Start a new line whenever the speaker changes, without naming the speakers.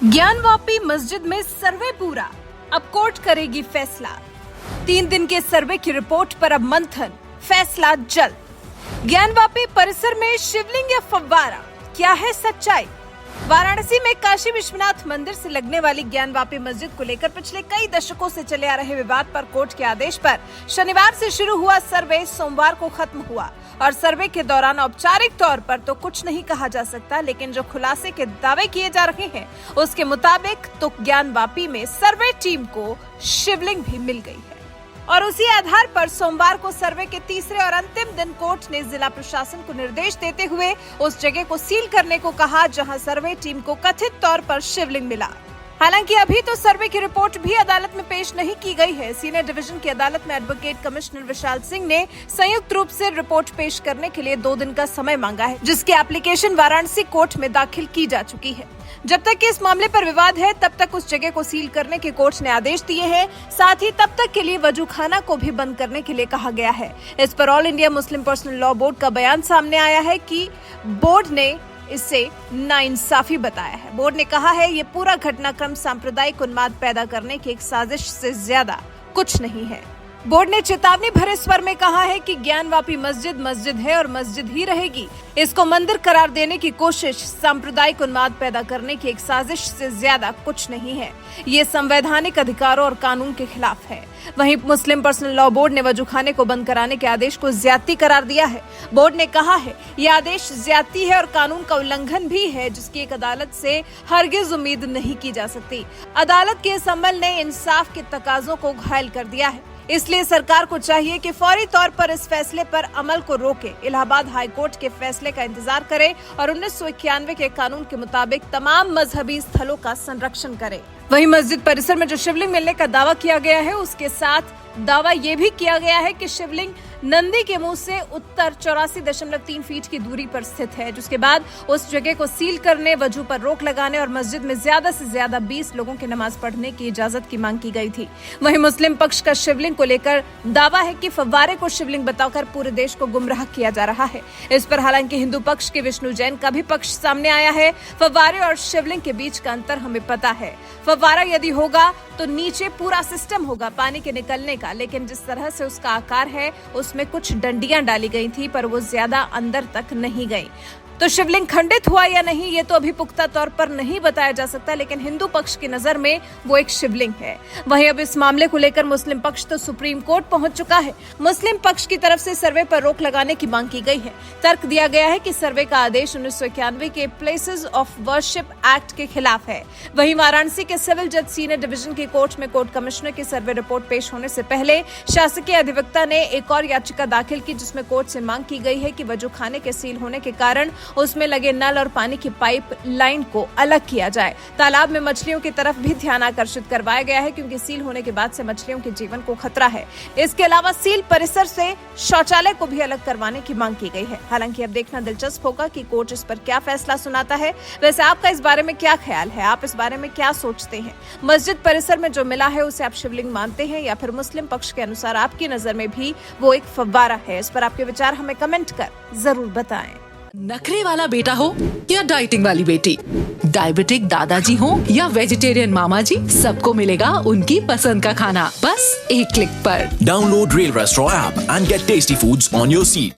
ज्ञानवापी मस्जिद में सर्वे पूरा, अब कोर्ट करेगी फैसला। 3 दिन के सर्वे की रिपोर्ट पर अब मंथन, फैसला जल्द। ज्ञानवापी परिसर में शिवलिंग या फव्वारा, क्या है सच्चाई? वाराणसी में काशी विश्वनाथ मंदिर से लगने वाली ज्ञानवापी मस्जिद को लेकर पिछले कई दशकों से चले आ रहे विवाद पर कोर्ट के आदेश पर शनिवार से शुरू हुआ सर्वे सोमवार को खत्म हुआ और सर्वे के दौरान औपचारिक तौर पर तो कुछ नहीं कहा जा सकता, लेकिन जो खुलासे के दावे किए जा रहे हैं उसके मुताबिक तो ज्ञानवापी में सर्वे टीम को शिवलिंग भी मिल गई है और उसी आधार पर सोमवार को सर्वे के तीसरे और अंतिम दिन कोर्ट ने जिला प्रशासन को निर्देश देते हुए उस जगह को सील करने को कहा जहां सर्वे टीम को कथित तौर पर शिवलिंग मिला। हालांकि अभी तो सर्वे की रिपोर्ट भी अदालत में पेश नहीं की गई है। सीनियर डिवीजन की अदालत में एडवोकेट कमिश्नर विशाल सिंह ने संयुक्त रूप से रिपोर्ट पेश करने के लिए 2 दिन का समय मांगा है, जिसकी एप्लीकेशन वाराणसी कोर्ट में दाखिल की जा चुकी है। जब तक कि इस मामले पर विवाद है तब तक उस जगह को सील करने के कोर्ट ने आदेश दिए हैं। साथ ही तब तक के लिए वजूखाना को भी बंद करने के लिए कहा गया है। इस पर all India Muslim personal law board का बयान सामने आया है कि बोर्ड ने इसे नाइंसाफी बताया है। बोर्ड ने कहा है ये पूरा घटनाक्रम सांप्रदायिक उन्माद पैदा करने की एक साजिश से ज्यादा कुछ नहीं है। बोर्ड ने चेतावनी भरे स्वर में कहा है कि ज्ञानवापी मस्जिद मस्जिद है और मस्जिद ही रहेगी। इसको मंदिर करार देने की कोशिश सांप्रदायिक उन्माद पैदा करने की एक साजिश से ज्यादा कुछ नहीं है। ये संवैधानिक अधिकारों और कानून के खिलाफ है। वहीं मुस्लिम पर्सनल लॉ बोर्ड ने वजूखाने को बंद कराने के आदेश को ज्यादती करार दिया है। बोर्ड ने कहा है ये आदेश ज्यादती है और कानून का उल्लंघन भी है, जिसकी एक अदालत से हरगिज उम्मीद नहीं की जा सकती। अदालत के इस अमल ने इंसाफ के तकाजों को घायल कर दिया है, इसलिए सरकार को चाहिए कि फौरी तौर पर इस फैसले पर अमल को रोके, इलाहाबाद हाई कोर्ट के फैसले का इंतजार करे और 1991 के कानून के मुताबिक तमाम मजहबी स्थलों का संरक्षण करे। वहीं मस्जिद परिसर में जो शिवलिंग मिलने का दावा किया गया है उसके साथ दावा ये भी किया गया है कि शिवलिंग नंदी के मुंह से उत्तर 84.3 फीट की दूरी पर स्थित है, जिसके बाद उस जगह को सील करने, वजू पर रोक लगाने और मस्जिद में ज्यादा से ज्यादा 20 लोगों की नमाज पढ़ने की इजाजत की मांग की गई थी। वहीं मुस्लिम पक्ष का शिवलिंग को लेकर दावा है कि फव्वारे को शिवलिंग बताकर पूरे देश को गुमराह किया जा रहा है। इस पर हालांकि हिंदू पक्ष के विष्णु जैन का भी पक्ष सामने आया है। फव्वारे और शिवलिंग के बीच का अंतर हमें पता है। फव्वारा यदि होगा तो नीचे पूरा सिस्टम होगा पानी के निकलने का, लेकिन जिस तरह से उसका आकार है उसमें कुछ डंडियां डाली गई थी पर वो ज्यादा अंदर तक नहीं गई। तो शिवलिंग खंडित हुआ या नहीं ये तो अभी पुख्ता तौर पर नहीं बताया जा सकता, लेकिन हिंदू पक्ष की नजर में वो एक शिवलिंग है। वहीं अब इस मामले को लेकर मुस्लिम पक्ष तो सुप्रीम कोर्ट पहुंच चुका है। मुस्लिम पक्ष की तरफ से सर्वे पर रोक लगाने की मांग की गई है। तर्क दिया गया है कि सर्वे का आदेश 1991 के प्लेसेस ऑफ वर्शिप एक्ट के खिलाफ है। वहीं वाराणसी के सिविल जज सीनियर डिवीजन की कोर्ट में कोर्ट कमिश्नर की सर्वे रिपोर्ट पेश होने से पहले शासकीय अधिवक्ता ने एक और याचिका दाखिल की, जिसमें कोर्ट से मांग की गई है कि वजूखाने के सील होने के कारण उसमें लगे नल और पानी की पाइप लाइन को अलग किया जाए। तालाब में मछलियों की तरफ भी ध्यान आकर्षित करवाया गया है, क्योंकि सील होने के बाद से मछलियों के जीवन को खतरा है। इसके अलावा सील परिसर से शौचालय को भी अलग करवाने की मांग की गई है। हालांकि अब देखना दिलचस्प होगा कि कोर्ट इस पर क्या फैसला सुनाता है। वैसे आपका इस बारे में क्या ख्याल है? आप इस बारे में क्या सोचते हैं? मस्जिद परिसर में जो मिला है उसे आप शिवलिंग मानते हैं या फिर मुस्लिम पक्ष के अनुसार आपकी नजर में भी वो एक फव्वारा है? इस पर आपके विचार हमें कमेंट कर जरूर बताएं।
नखरे वाला बेटा हो या डाइटिंग वाली बेटी, डायबिटिक दादाजी हो या वेजिटेरियन मामा जी, सबको मिलेगा उनकी पसंद का खाना बस एक क्लिक पर।
Download Rail Restaurant app and get tasty foods on your seat.